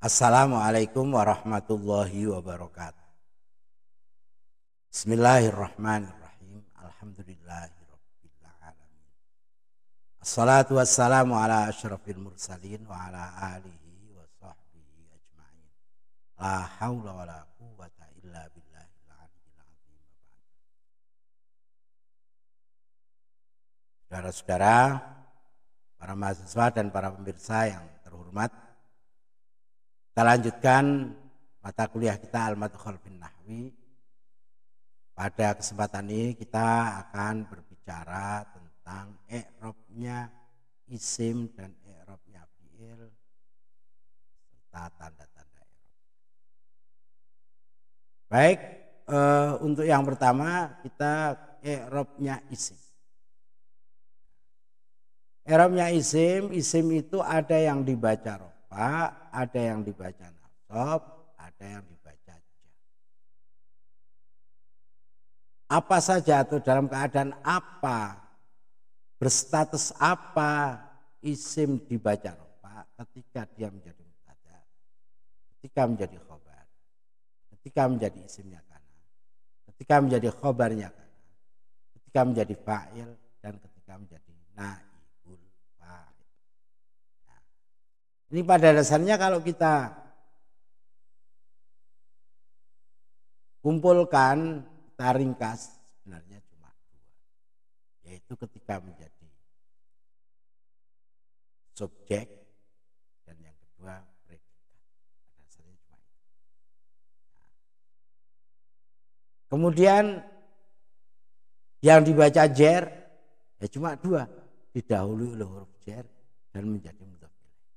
Assalamualaikum warahmatullahi wabarakatuh. Bismillahirrahmanirrahim. Alhamdulillahirabbil alamin. Assalatu wassalamu ala asyrafil mursalin wa ala alihi wa sahbihi ajma'in. La haula wala quwwata illa billahil aliyyil azim. Saudara-saudara, para mahasiswa dan para pemirsa yang terhormat, kita lanjutkan mata kuliah kita Al-Madkhal fin Nahwi. Pada kesempatan ini kita akan berbicara tentang i'rabnya isim dan i'rabnya fi'il serta tanda-tanda i'rab. Baik, untuk yang pertama kita i'rabnya isim. I'rabnya isim itu ada yang dibaca rofa, ada yang dibaca nasab, ada yang dibaca jar. Apa saja atau dalam keadaan apa, berstatus apa isim dibaca rofa ketika dia menjadi mubtada, ketika menjadi khobar, ketika menjadi isimnya kana, ketika menjadi khobarnya kana, ketika menjadi fa'il, dan ketika menjadi naibul fa'il. Nah, ini pada dasarnya kalau kita kumpulkan, kita ringkas, sebenarnya cuma dua, yaitu ketika menjadi subjek dan yang kedua predikat. Pada dasarnya cuma itu. Nah, kemudian yang dibaca jer ya cuma dua, didahului oleh huruf jer dan menjadi mudhaf ilaih.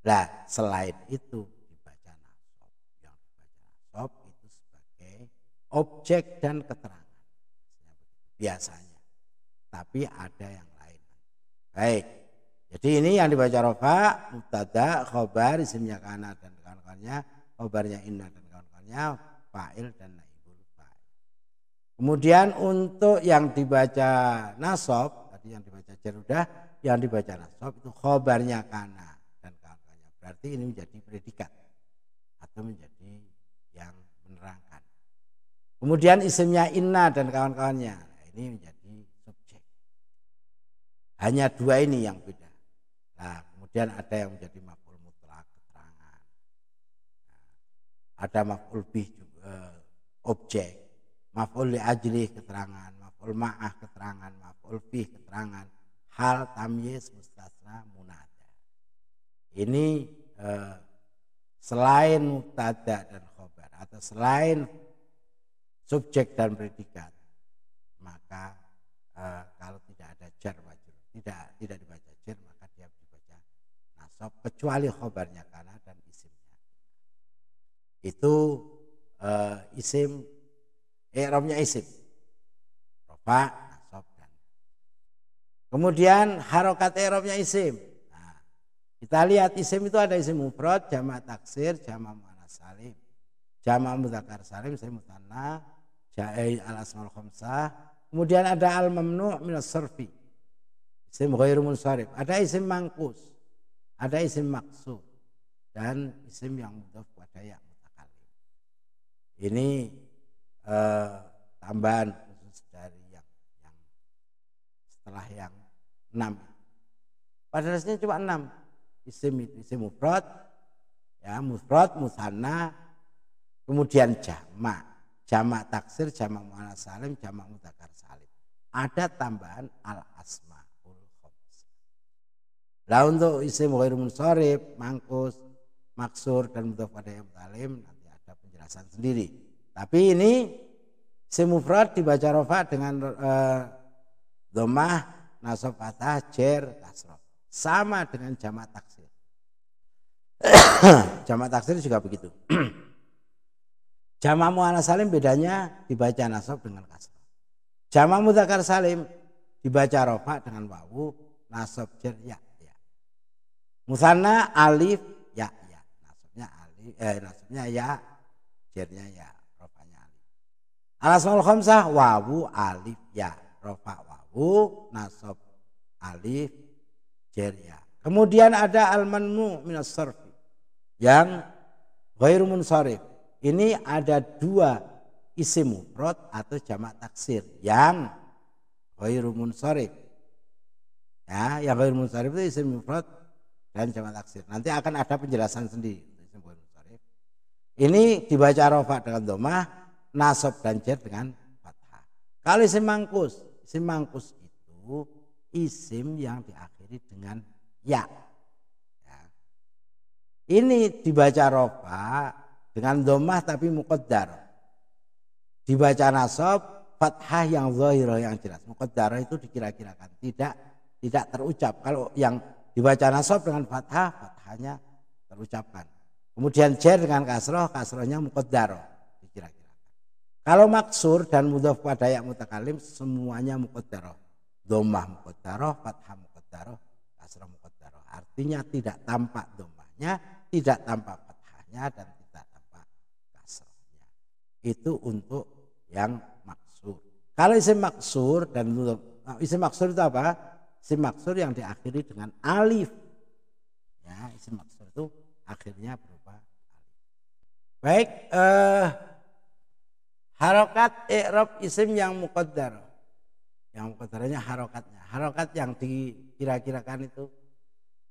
Nah, selain itu dibaca nasab. Yang dibaca nasab itu sebagai objek dan keterangan biasanya, tapi ada yang lain. Baik, jadi ini yang dibaca rofa, mubtada, khobar, isimnya kana dan kawan-kawannya, khobarnya inna dan kawan-kawannya, fa'il dan naibul fa'il. Kemudian untuk yang dibaca nasab, tadi yang dibaca jar udah, yang dibaca nasab itu khobarnya kana dan kawan-kawannya. Berarti ini menjadi predikat atau menjadi yang menerangkan. Kemudian isimnya inna dan kawan-kawannya, ini menjadi subjek. Hanya dua ini yang beda. Nah, kemudian ada yang menjadi maf'ul mutlak, keterangan. Nah, ada maf'ul bih juga, objek. Maf'ul li ajlih, keterangan. Maf'ul ma'ah, keterangan. Maf'ul bih, keterangan. Hal, tamyiz, mustasna, munada. Ini selain mubtada dan khobar atau selain subjek dan predikat, maka kalau tidak ada jar majrur, tidak dibaca jar, maka dia dibaca nasab kecuali khobarnya kana dan isimnya. Itu isim, i'rabnya isim, rofa, nasab, dan kemudian harokat i'rabnya isim. Nah, kita lihat isim itu ada isim mufrad, jamak taksir, jamak muannas salim, jamak mudzakkar salim, isim mutsanna, ja'i al asmaul khamsah. Kemudian ada al mamnu' minas sarfi, isim ghairu munsharif, ada isim mangkus, ada isim maksur, dan isim yang mudhaf pada ya mutakallim. Ini tambahan khusus dari yang setelah yang 6. Pada dasarnya cuma 6 isim itu, isim mufrad, ya mufrad, musanna, kemudian jamak taksir, jamak muannas salim, jamak mudzakkar salim. Ada tambahan al asmaul khamsah. Lah untuk isim ghairu munsharif, mangkus, maksur, dan mudhaf pada ya mutakallim nanti ada penjelasan sendiri. Tapi ini isim mufrad dibaca rofa dengan dhammah, nasab, fathah, jer, kasrah. Sama dengan jamak taksir. Jamak taksir juga begitu. Jamak muannas salim bedanya dibaca nasab dengan kasrah. Jamak mudzakkar salim dibaca rofa dengan wawu, nasab, jer, ya. Musanna alif, ya. Nasabnya alif, nasabnya ya, jernya ya, rofanya alif. Al asmaul khamsah wawu, alif, ya, rofa wawu, nasab alif, jer, ya. Kemudian ada al-manmu minas sarfi yang ghairu munsharif. Ini ada dua isim mufrad atau jamak taksir yang ghairu munsharif. Ya, yang ghairu munsharif itu isim mufrad dan jamak taksir. Nanti akan ada penjelasan sendiri untuk isim ghairu munsharif. Ini dibaca rafa dengan dhammah, nasab dan jar dengan fathah. Kalau isim mangkus itu isim yang diakhiri dengan ya. Ya. Ini dibaca rafa dengan dhammah tapi muqaddar. Dibaca nasab fathah yang zahirah yang jelas. Muqaddar itu dikira-kirakan, tidak terucap. Kalau yang dibaca nasab dengan fathah, fathahnya terucapkan. Kemudian jar dengan kasroh, kasrohnya muqaddar dikira-kirakan. Kalau maksur dan mudhaf pada ya mutakalim semuanya muqaddar. Dhammah muqaddar, fathah muqaddar, kasroh muqaddar. Artinya tidak tampak dhammahnya, tidak tampak fathahnya dan tidak tampak kasrohnya. Itu untuk yang maksur. Kalau isim maksur dan isim maksur itu apa? Isim maksur yang diakhiri dengan alif. Ya, isim maksur itu akhirnya berupa alif. Baik, harokat i'rab isim yang muqaddar. Yang muqaddaranya harokatnya. Harokat yang dikira-kirakan itu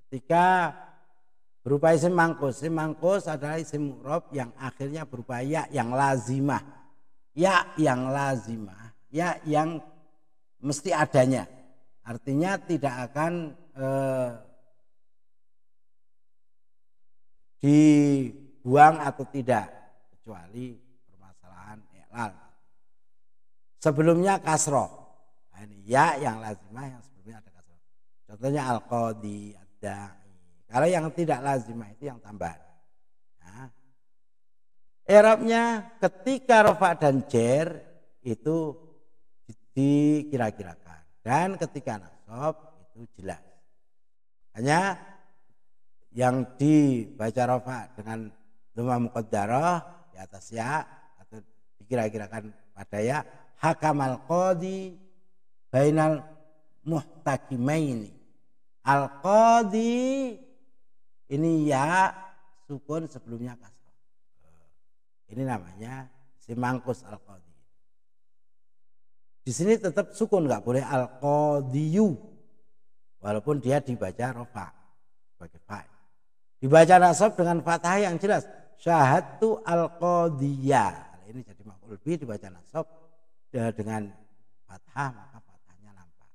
ketika berupa isim mangkus. Isim mangkus adalah isim mu'rab yang akhirnya berupa ya yang lazimah. Ya yang lazimah. Ya yang mesti adanya. Artinya tidak akan dibuang atau tidak. Kecuali permasalahan i'lal. Sebelumnya kasroh. Nah, ini ya yang lazimah yang sebelumnya ada kasroh. Contohnya al-qadi, ad-da'i. Kalau yang tidak lazimah itu yang tambahan. Nah, i'rabnya ketika rafa dan jar itu dikira-kirakan dan ketika nasab itu jelas. Hanya yang dibaca rafa dengan dhammah muqaddarah di atas ya atau dikira-kirakan pada ya, hakamal qadi bainal muhtakimaini. Al-qadi ini ya sukun sebelumnya kasroh. Ini namanya isim mangkus al-qadi. Di sini tetap sukun, nggak boleh al-qadiyu walaupun dia dibaca rafa sebagai fa'il. Dibaca nasab dengan fathah yang jelas. Syahadtu al-qadiyah. Ini jadi maf'ul bi dibaca nasab dengan fathah maka fathahnya nampak.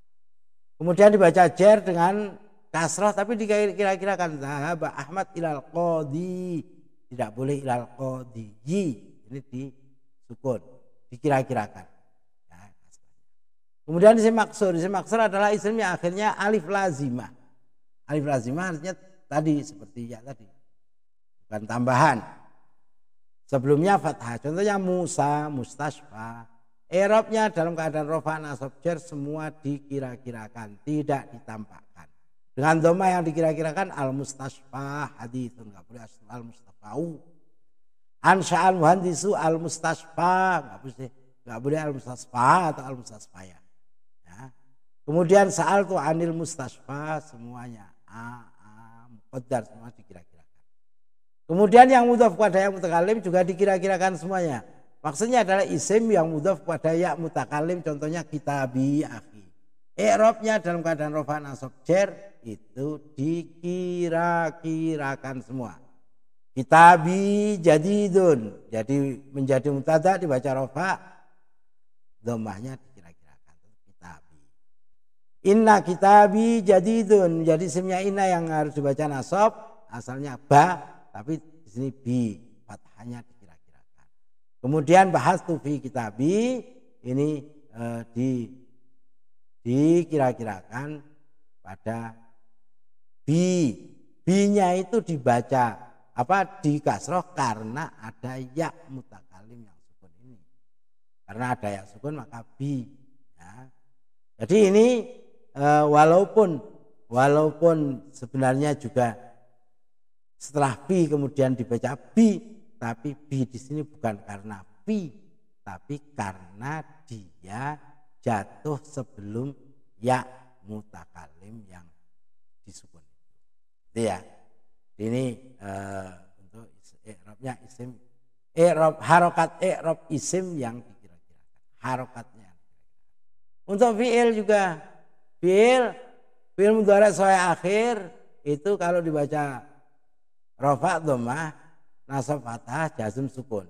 Kemudian dibaca jar dengan kasrah tapi dikira-kirakan zahaba Ahmad ilal qadi. Tidak boleh ilal qadiyi. Ini disukun, dikira-kirakan. Ya, kemudian isim maksur. Isim maksur adalah isim yang akhirnya alif lazimah. Alif lazimah artinya tadi seperti ya tadi. Bukan tambahan. Sebelumnya fathah. Contohnya Musa, Mustasfa. I'rabnya dalam keadaan rafa nasab jar semua dikira-kirakan, tidak ditampakkan. Dengan dhammah yang dikira-kirakan al-mustasfa haditsun, enggak boleh al-mustafau. Ansha'al muhandisu al-mustasfa, enggak boleh al-mustasfa atau al-mustasfaya. Ya. Kemudian sa'al tu anil mustasfa semuanya muqaddar semua dikira-kirakan. Kemudian yang mudhaf pada ya mutakalim juga dikira-kirakan semuanya. Maksudnya adalah isim yang mudhaf pada ya mutakalim, contohnya kitabi akhi. I'rabnya dalam keadaan rafa nasab jar itu dikira-kirakan semua. Kitabi jadidun, jadi menjadi mubtada dibaca rafa, dhammahnya dikira-kirakan kitabi. Inna kitabi jadidun, jadi isimnya inna yang harus dibaca nasab, asalnya ba tapi di sini bi, fathahnya dikira-kirakan. Kemudian bahas tu fi kitabi ini dikira-kirakan pada bi. Bi-nya itu dibaca di kasroh karena ada ya mutakalim yang sukun ini. Karena ada ya sukun maka bi. Ya. Jadi ini walaupun sebenarnya juga setelah bi kemudian dibaca bi, tapi bi di sini bukan karena bi, tapi karena dia jatuh sebelum ya mutakalim yang disukun. Itu ya. Ini untuk i'rabnya isim, i'rab harokat i'rab isim yang dikira-kirakan. Harokatnya. Untuk fi'il juga. Fi'il mudhari' sahih akhir itu kalau dibaca rafa' dhammah, nasab fathah, jazm sukun.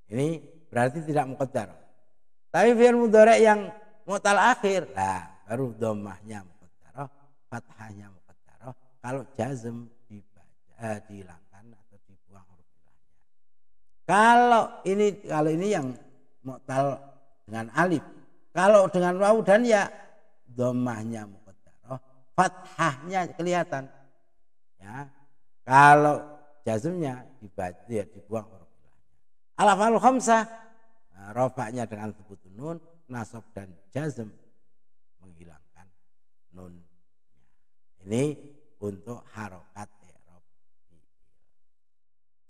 Ini berarti tidak muqaddar. Tapi fi'il mudhari' yang mu'tal akhir, nah baru dhammahnya muqaddarah, fathahnya muqaddarah. Kalau jazm dihilangkan atau dibuang huruf ilahnya. Kalau ini yang mu'tal dengan alif. Kalau dengan wawu dan ya, dhammahnya muqaddarah, fathahnya kelihatan. Ya. Kalau jazmnya dibuang huruf ilahnya. Al-af'alul khamsah, rafa'nya dengan thubutu nun, nasab dan jazm menghilangkan nun. Ini untuk harokat i'rab.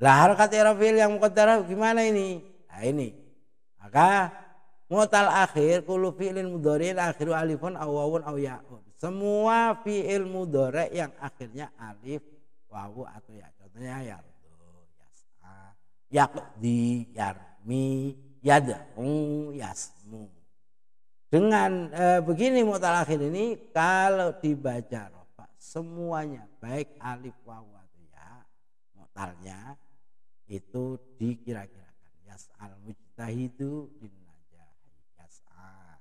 Lah harokat i'rab yang muqaddarah gimana ini? Nah ini. Maka mu'tal akhir kullu fi'lin mudhari'in akhiru alifun aw wawun aw ya'un. Semua fi'il mudhari' yang akhirnya alif, wawu atau ya. Contohnya yardu, yas'a, yaqdi, yarmi, yad'u, yasmu. Dengan begini mu'tal akhir ini kalau dibaca rafa semuanya baik alif, wawu atau ya, mu'talnya itu dikira-kirakan. Yas'al mujtahidu bin najahi, yas'a.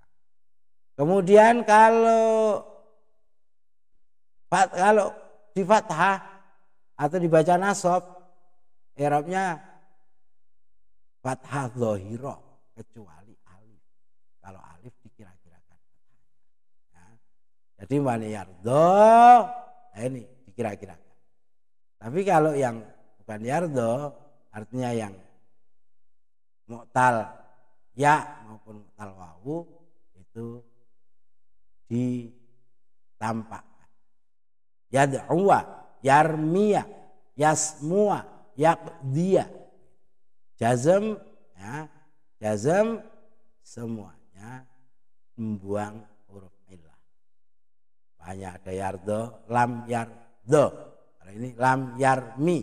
Kemudian kalau di fathah atau dibaca nasab, i'rabnya fathah dhahirah kecuali alif. Kalau alif dikira-kirakan fathahnya. Ya. Jadi man yardha, ini dikira-kirakan. Tapi kalau yang bukan yardha, artinya yang mu'tal ya maupun mu'tal wawu itu ditampakkan. Yad'uwa, yarmiya, yasmuwa, yaqdiya. Jazm, ya, jazm semuanya membuang huruf illah. Banyak ada yardo, lam yardo. Kalau ini lam yarmi,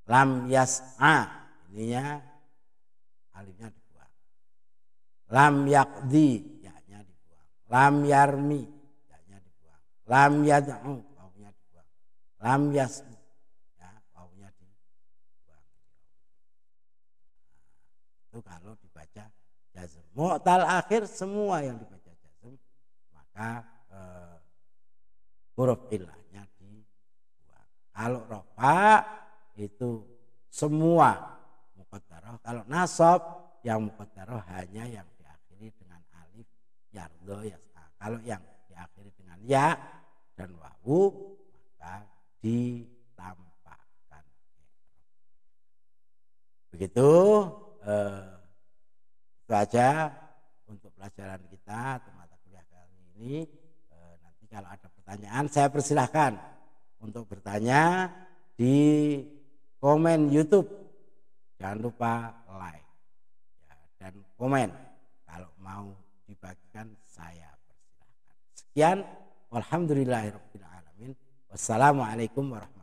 lam yas'a, ininya alifnya dibuang. Lam yaqdi, ya-nya dibuang. Lam yarmi, ya-nya dibuang. Lam yad'u, wawunya dibuang. Lam yas'u, ya, wawunya dibuang. Itu kalau dibaca jazm. Mu'tal akhir semua yang dibaca jazm, maka huruf ilahnya dibuang. Kalau rafa itu semua muqaddarah. Kalau nasab yang muqaddarah hanya yang diakhiri dengan alif, yardha, yas'a. Kalau yang diakhiri dengan ya dan wawu maka ditampakkan. Begitu itu aja untuk pelajaran kita atau mata kuliah kali ini. Nanti kalau ada pertanyaan saya persilahkan untuk bertanya di komen YouTube. Jangan lupa like ya, dan komen. Kalau mau dibagikan saya persilahkan. Sekian, walhamdulillahirabbil alamin. Wassalamualaikum warahmatullahi wabarakatuh.